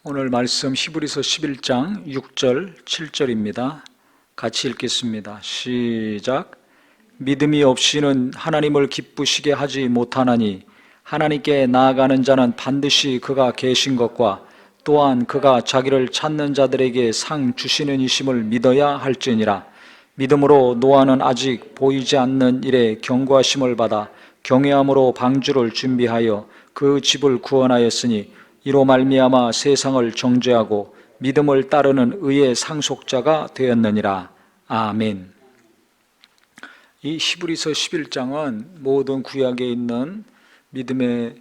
오늘 말씀 히브리서 11장 6절 7절입니다. 같이 읽겠습니다. 시작. 믿음이 없이는 하나님을 기쁘시게 하지 못하나니 하나님께 나아가는 자는 반드시 그가 계신 것과 또한 그가 자기를 찾는 자들에게 상 주시는 이심을 믿어야 할지니라. 믿음으로 노아는 아직 보이지 않는 일에 경고하심을 받아 경외함으로 방주를 준비하여 그 집을 구원하였으니 이로 말미암아 세상을 정죄하고 믿음을 따르는 의의 상속자가 되었느니라. 아멘. 이 히브리서 11장은 모든 구약에 있는 믿음의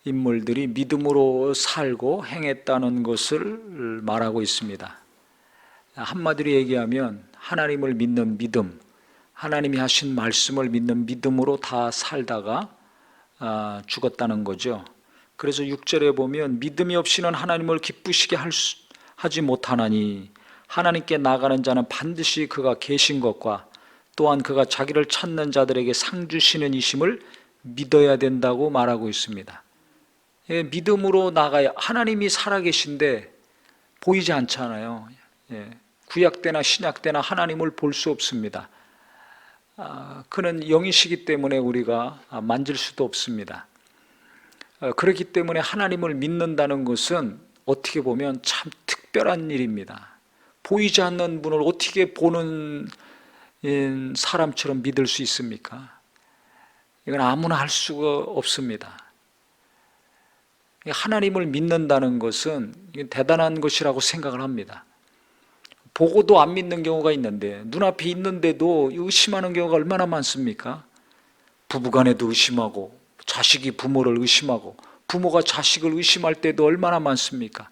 인물들이 믿음으로 살고 행했다는 것을 말하고 있습니다. 한마디로 얘기하면 하나님을 믿는 믿음, 하나님이 하신 말씀을 믿는 믿음으로 다 살다가 죽었다는 거죠. 그래서 6절에 보면 믿음이 없이는 하나님을 기쁘시게 하지 못하나니 하나님께 나가는 자는 반드시 그가 계신 것과 또한 그가 자기를 찾는 자들에게 상 주시는 이심을 믿어야 된다고 말하고 있습니다. 믿음으로 나가야, 하나님이 살아계신데 보이지 않잖아요. 구약 때나 신약 때나 하나님을 볼 수 없습니다. 그는 영이시기 때문에 우리가 만질 수도 없습니다. 그렇기 때문에 하나님을 믿는다는 것은 어떻게 보면 참 특별한 일입니다. 보이지 않는 분을 어떻게 보는 사람처럼 믿을 수 있습니까? 이건 아무나 할 수가 없습니다. 하나님을 믿는다는 것은 대단한 것이라고 생각을 합니다. 보고도 안 믿는 경우가 있는데, 눈앞에 있는데도 의심하는 경우가 얼마나 많습니까? 부부간에도 의심하고, 자식이 부모를 의심하고, 부모가 자식을 의심할 때도 얼마나 많습니까?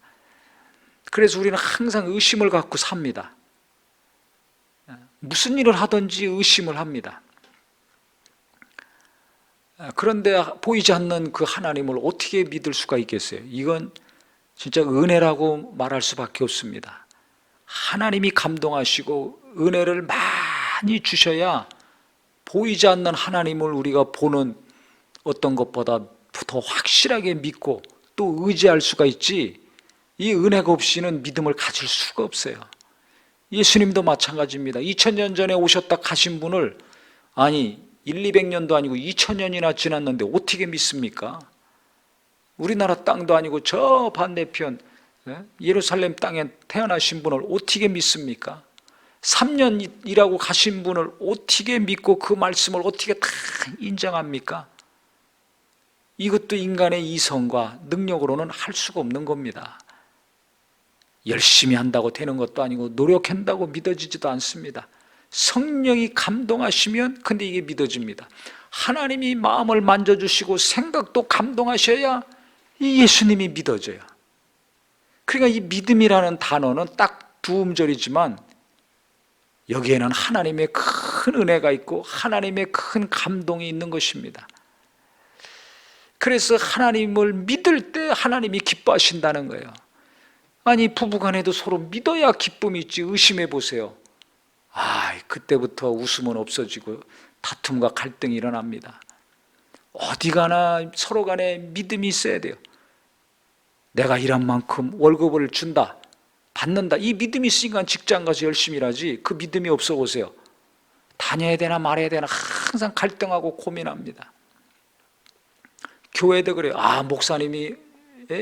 그래서 우리는 항상 의심을 갖고 삽니다. 무슨 일을 하든지 의심을 합니다. 그런데 보이지 않는 그 하나님을 어떻게 믿을 수가 있겠어요? 이건 진짜 은혜라고 말할 수밖에 없습니다. 하나님이 감동하시고 은혜를 많이 주셔야 보이지 않는 하나님을 우리가 보는 어떤 것보다 더 확실하게 믿고 또 의지할 수가 있지, 이 은혜가 없이는 믿음을 가질 수가 없어요. 예수님도 마찬가지입니다. 2000년 전에 오셨다 가신 분을 200년도 아니고 2000년이나 지났는데 어떻게 믿습니까? 우리나라 땅도 아니고 저 반대편 예루살렘 땅에 태어나신 분을 어떻게 믿습니까? 3년 일하고 가신 분을 어떻게 믿고 그 말씀을 어떻게 다 인정합니까? 이것도 인간의 이성과 능력으로는 할 수가 없는 겁니다. 열심히 한다고 되는 것도 아니고 노력한다고 믿어지지도 않습니다. 성령이 감동하시면 근데 이게 믿어집니다. 하나님이 마음을 만져주시고 생각도 감동하셔야 이 예수님이 믿어져요. 그러니까 이 믿음이라는 단어는 딱 두 음절이지만 여기에는 하나님의 큰 은혜가 있고 하나님의 큰 감동이 있는 것입니다. 그래서 하나님을 믿을 때 하나님이 기뻐하신다는 거예요. 부부간에도 서로 믿어야 기쁨이 있지, 의심해 보세요. 그때부터 웃음은 없어지고 다툼과 갈등이 일어납니다. 어디 가나 서로 간에 믿음이 있어야 돼요. 내가 일한 만큼 월급을 준다, 받는다, 이 믿음이 있으니까 직장 가서 열심히 일하지, 그 믿음이 없어 보세요. 다녀야 되나 말아야 되나 항상 갈등하고 고민합니다. 교회도 그래요. 목사님이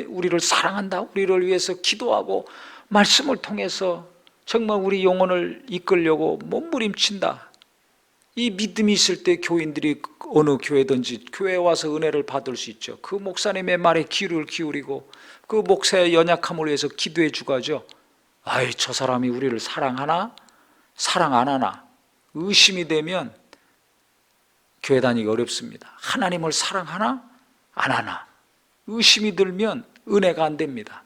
우리를 사랑한다, 우리를 위해서 기도하고 말씀을 통해서 정말 우리 영혼을 이끌려고 몸부림친다. 이 믿음이 있을 때 교인들이 어느 교회든지 교회에 와서 은혜를 받을 수 있죠. 그 목사님의 말에 귀를 기울이고 그 목사의 연약함을 위해서 기도해 주가죠. 저 사람이 우리를 사랑하나? 사랑 안 하나? 의심이 되면 교회 다니기 어렵습니다. 하나님을 사랑하나? 안 하나? 의심이 들면 은혜가 안 됩니다.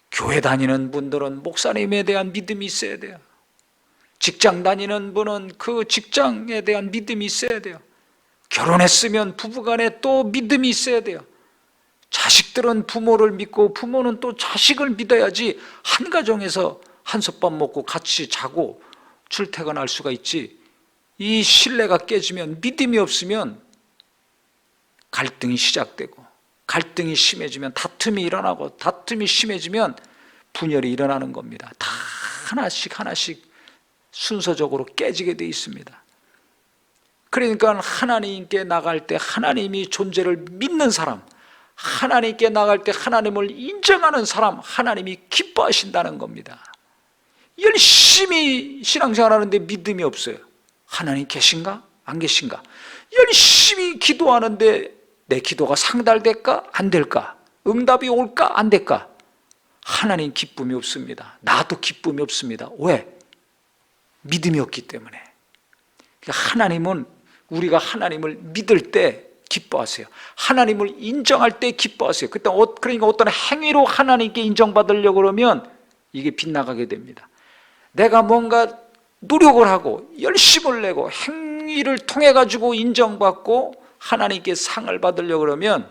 교회 다니는 분들은 목사님에 대한 믿음이 있어야 돼요. 직장 다니는 분은 그 직장에 대한 믿음이 있어야 돼요. 결혼했으면 부부간에 또 믿음이 있어야 돼요. 자식들은 부모를 믿고 부모는 또 자식을 믿어야지 한 가정에서 한솥밥 먹고 같이 자고 출퇴근할 수가 있지, 이 신뢰가 깨지면, 믿음이 없으면 갈등이 시작되고 갈등이 심해지면 다툼이 일어나고, 다툼이 심해지면 분열이 일어나는 겁니다. 다 하나씩 하나씩 순서적으로 깨지게 돼 있습니다. 그러니까 하나님께 나갈 때 하나님이 존재를 믿는 사람, 하나님께 나갈 때 하나님을 인정하는 사람, 하나님이 기뻐하신다는 겁니다. 열심히 신앙생활하는데 믿음이 없어요. 하나님 계신가? 안 계신가? 열심히 기도하는데 내 기도가 상달될까? 안 될까? 응답이 올까? 안 될까? 하나님 기쁨이 없습니다. 나도 기쁨이 없습니다. 왜? 믿음이 없기 때문에. 하나님은, 우리가 하나님을 믿을 때 기뻐하세요. 하나님을 인정할 때 기뻐하세요. 그러니까 어떤 행위로 하나님께 인정받으려고 그러면 이게 빗나가게 됩니다. 내가 뭔가 노력을 하고 열심을 내고 행위를 통해 가지고 인정받고 하나님께 상을 받으려고 그러면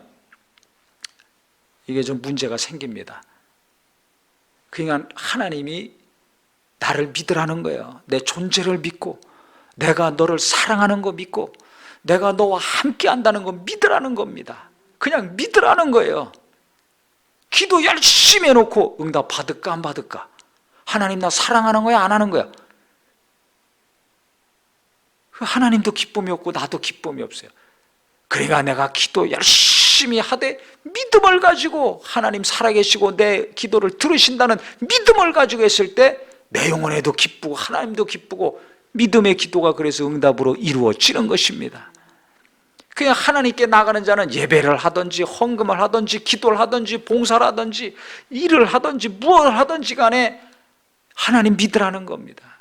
이게 좀 문제가 생깁니다. 그러니까 하나님이 나를 믿으라는 거예요. 내 존재를 믿고, 내가 너를 사랑하는 거 믿고, 내가 너와 함께 한다는 거 믿으라는 겁니다. 그냥 믿으라는 거예요. 기도 열심히 해놓고 응답 받을까 안 받을까? 하나님 나 사랑하는 거야 안 하는 거야? 하나님도 기쁨이 없고 나도 기쁨이 없어요. 그러니까 내가 기도 열심히 하되 믿음을 가지고, 하나님 살아계시고 내 기도를 들으신다는 믿음을 가지고 했을 때 내 영혼에도 기쁘고 하나님도 기쁘고, 믿음의 기도가 그래서 응답으로 이루어지는 것입니다. 그냥 하나님께 나가는 자는 예배를 하든지 헌금을 하든지 기도를 하든지 봉사를 하든지 일을 하든지 무엇을 하든지 간에 하나님 믿으라는 겁니다.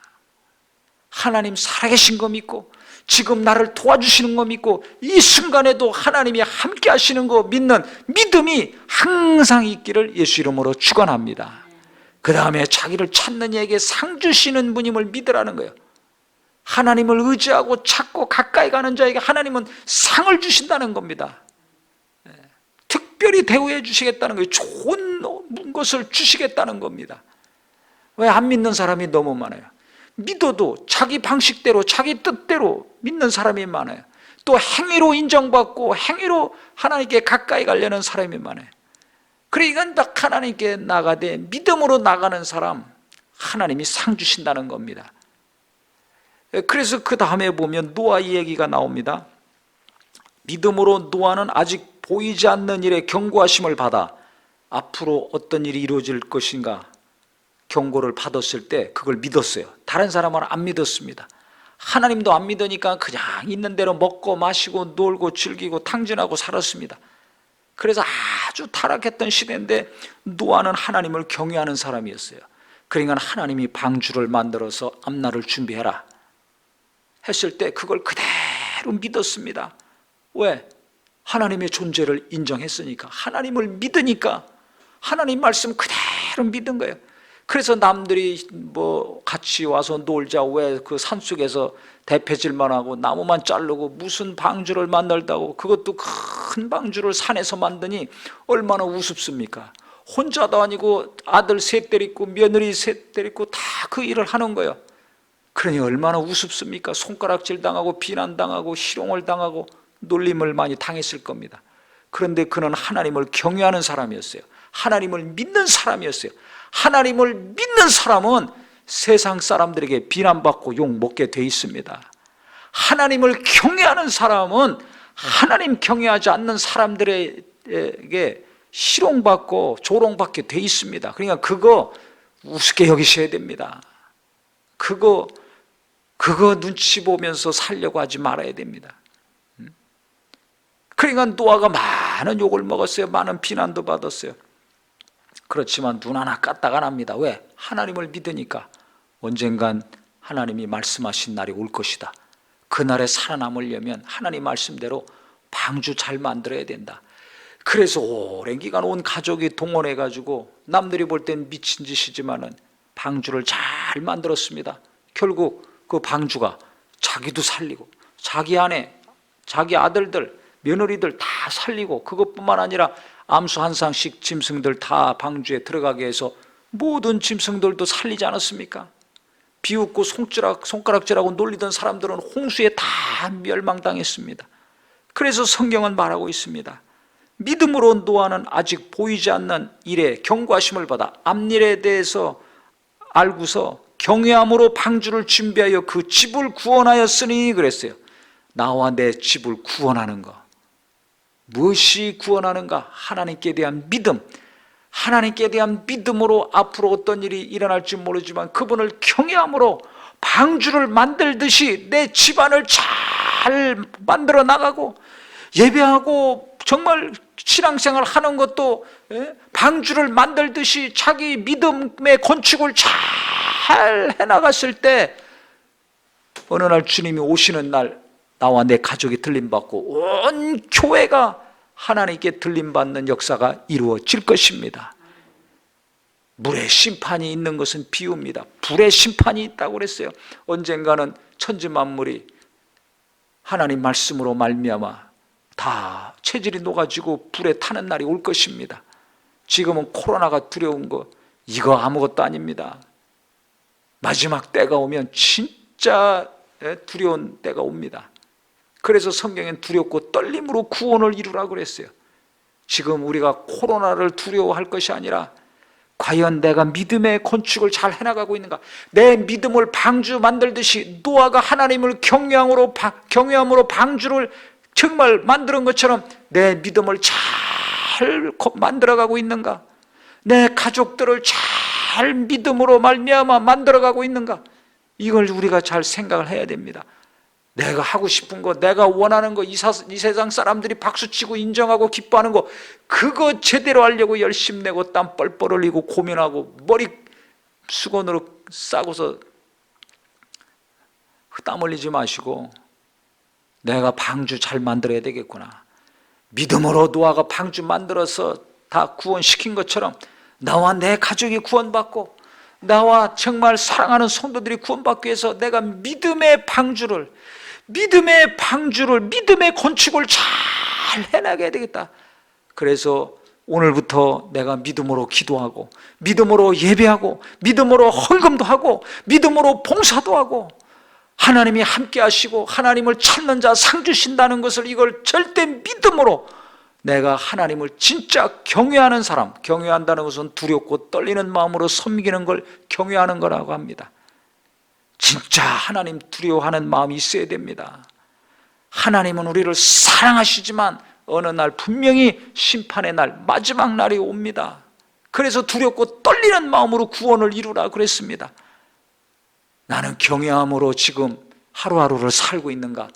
하나님 살아계신 거 믿고, 지금 나를 도와주시는 거 믿고, 이 순간에도 하나님이 함께 하시는 거 믿는 믿음이 항상 있기를 예수 이름으로 축원합니다. 그 다음에 자기를 찾는 이에게 상 주시는 분임을 믿으라는 거예요. 하나님을 의지하고 찾고 가까이 가는 자에게 하나님은 상을 주신다는 겁니다. 특별히 대우해 주시겠다는 거예요. 좋은 것을 주시겠다는 겁니다. 왜? 안 믿는 사람이 너무 많아요. 믿어도 자기 방식대로 자기 뜻대로 믿는 사람이 많아요. 또 행위로 인정받고 행위로 하나님께 가까이 가려는 사람이 많아요. 그러니까 딱 하나님께 나가되 믿음으로 나가는 사람, 하나님이 상 주신다는 겁니다. 그래서 그 다음에 보면 노아 이야기가 나옵니다. 믿음으로 노아는 아직 보이지 않는 일에 경고하심을 받아 앞으로 어떤 일이 이루어질 것인가 경고를 받았을 때 그걸 믿었어요. 다른 사람은 안 믿었습니다. 하나님도 안 믿으니까 그냥 있는 대로 먹고 마시고 놀고 즐기고 탕진하고 살았습니다. 그래서 아주 타락했던 시대인데 노아는 하나님을 경외하는 사람이었어요. 그러니까 하나님이 방주를 만들어서 앞날을 준비해라 했을 때 그걸 그대로 믿었습니다. 왜? 하나님의 존재를 인정했으니까, 하나님을 믿으니까 하나님 말씀 그대로 믿은 거예요. 그래서 남들이 뭐 같이 와서 놀자, 왜 그 산속에서 대패질만 하고 나무만 자르고 무슨 방주를 만들다고, 그것도 큰 방주를 산에서 만드니 얼마나 우습습니까? 혼자도 아니고 아들 셋 있고 며느리 셋 있고 다 그 일을 하는 거예요. 그러니 얼마나 우습습니까? 손가락질 당하고 비난당하고 희롱을 당하고 놀림을 많이 당했을 겁니다. 그런데 그는 하나님을 경외하는 사람이었어요. 하나님을 믿는 사람이었어요. 하나님을 믿는 사람은 세상 사람들에게 비난받고 욕 먹게 돼 있습니다. 하나님을 경외하는 사람은 하나님 경외하지 않는 사람들에게 희롱받고 조롱받게 돼 있습니다. 그러니까 그거 우습게 여기셔야 됩니다. 그거 눈치 보면서 살려고 하지 말아야 됩니다. 그러니까 노아가 많은 욕을 먹었어요. 많은 비난도 받았어요. 그렇지만 눈 하나 까딱 안 합니다. 왜? 하나님을 믿으니까 언젠간 하나님이 말씀하신 날이 올 것이다. 그날에 살아남으려면 하나님 말씀대로 방주 잘 만들어야 된다. 그래서 오랜 기간 온 가족이 동원해가지고 남들이 볼 땐 미친 짓이지만은 방주를 잘 만들었습니다. 결국 그 방주가 자기도 살리고 자기 아내, 자기 아들들, 며느리들 다 살리고, 그것뿐만 아니라 암수 한 쌍씩 짐승들 다 방주에 들어가게 해서 모든 짐승들도 살리지 않았습니까? 비웃고 손가락질하고 놀리던 사람들은 홍수에 다 멸망당했습니다. 그래서 성경은 말하고 있습니다. 믿음으로 노아는 아직 보이지 않는 일에 경고하심을 받아 앞일에 대해서 알고서 경외함으로 방주를 준비하여 그 집을 구원하였으니 그랬어요. 나와 내 집을 구원하는 것. 무엇이 구원하는가? 하나님께 대한 믿음. 하나님께 대한 믿음으로 앞으로 어떤 일이 일어날지 모르지만 그분을 경외함으로 방주를 만들듯이 내 집안을 잘 만들어 나가고, 예배하고 정말 신앙생활 하는 것도 방주를 만들듯이 자기 믿음의 건축을 잘 해나갔을 때 어느 날 주님이 오시는 날 나와 내 가족이 들림받고 온 교회가 하나님께 들림받는 역사가 이루어질 것입니다. 물의 심판이 있는 것은 비유입니다. 불의 심판이 있다고 그랬어요. 언젠가는 천지만물이 하나님 말씀으로 말미암아 다 체질이 녹아지고 불에 타는 날이 올 것입니다. 지금은 코로나가 두려운 거 이거 아무것도 아닙니다. 마지막 때가 오면 진짜 두려운 때가 옵니다. 그래서 성경엔 두렵고 떨림으로 구원을 이루라고 그랬어요. 지금 우리가 코로나를 두려워할 것이 아니라 과연 내가 믿음의 건축을 잘 해나가고 있는가? 내 믿음을 방주 만들듯이 노아가 하나님을 경외함으로 방주를 정말 만드는 것처럼 내 믿음을 잘 만들어가고 있는가? 내 가족들을 잘 믿음으로 말미암아 만들어가고 있는가? 이걸 우리가 잘 생각을 해야 됩니다. 내가 하고 싶은 거, 내가 원하는 거, 이 세상 사람들이 박수치고 인정하고 기뻐하는 거, 그거 제대로 하려고 열심 내고 땀 뻘뻘 흘리고 고민하고 머리 수건으로 싸고서 땀 흘리지 마시고 내가 방주 잘 만들어야 되겠구나. 믿음으로 노아가 방주 만들어서 다 구원시킨 것처럼 나와 내 가족이 구원받고 나와 정말 사랑하는 성도들이 구원받기 위해서 내가 믿음의 건축을 잘 해나가야 되겠다. 그래서 오늘부터 내가 믿음으로 기도하고 믿음으로 예배하고 믿음으로 헌금도 하고 믿음으로 봉사도 하고 하나님이 함께 하시고 하나님을 찾는 자 상 주신다는 것을, 이걸 절대 믿음으로 내가 하나님을 진짜 경외하는 사람, 경외한다는 것은 두렵고 떨리는 마음으로 섬기는 걸 경외하는 거라고 합니다. 진짜 하나님 두려워하는 마음이 있어야 됩니다. 하나님은 우리를 사랑하시지만 어느 날 분명히 심판의 날, 마지막 날이 옵니다. 그래서 두렵고 떨리는 마음으로 구원을 이루라 그랬습니다. 나는 경외함으로 지금 하루하루를 살고 있는가?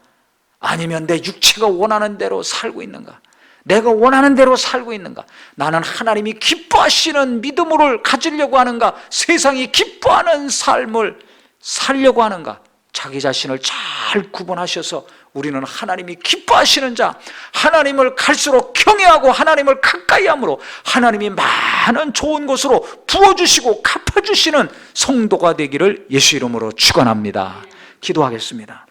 아니면 내 육체가 원하는 대로 살고 있는가? 내가 원하는 대로 살고 있는가? 나는 하나님이 기뻐하시는 믿음을 가지려고 하는가? 세상이 기뻐하는 삶을 살려고 하는가? 자기 자신을 잘 구분하셔서 우리는 하나님이 기뻐하시는 자, 하나님을 갈수록 경외하고 하나님을 가까이 함으로 하나님이 많은 좋은 것으로 부어주시고 갚아주시는 성도가 되기를 예수 이름으로 축원합니다. 기도하겠습니다.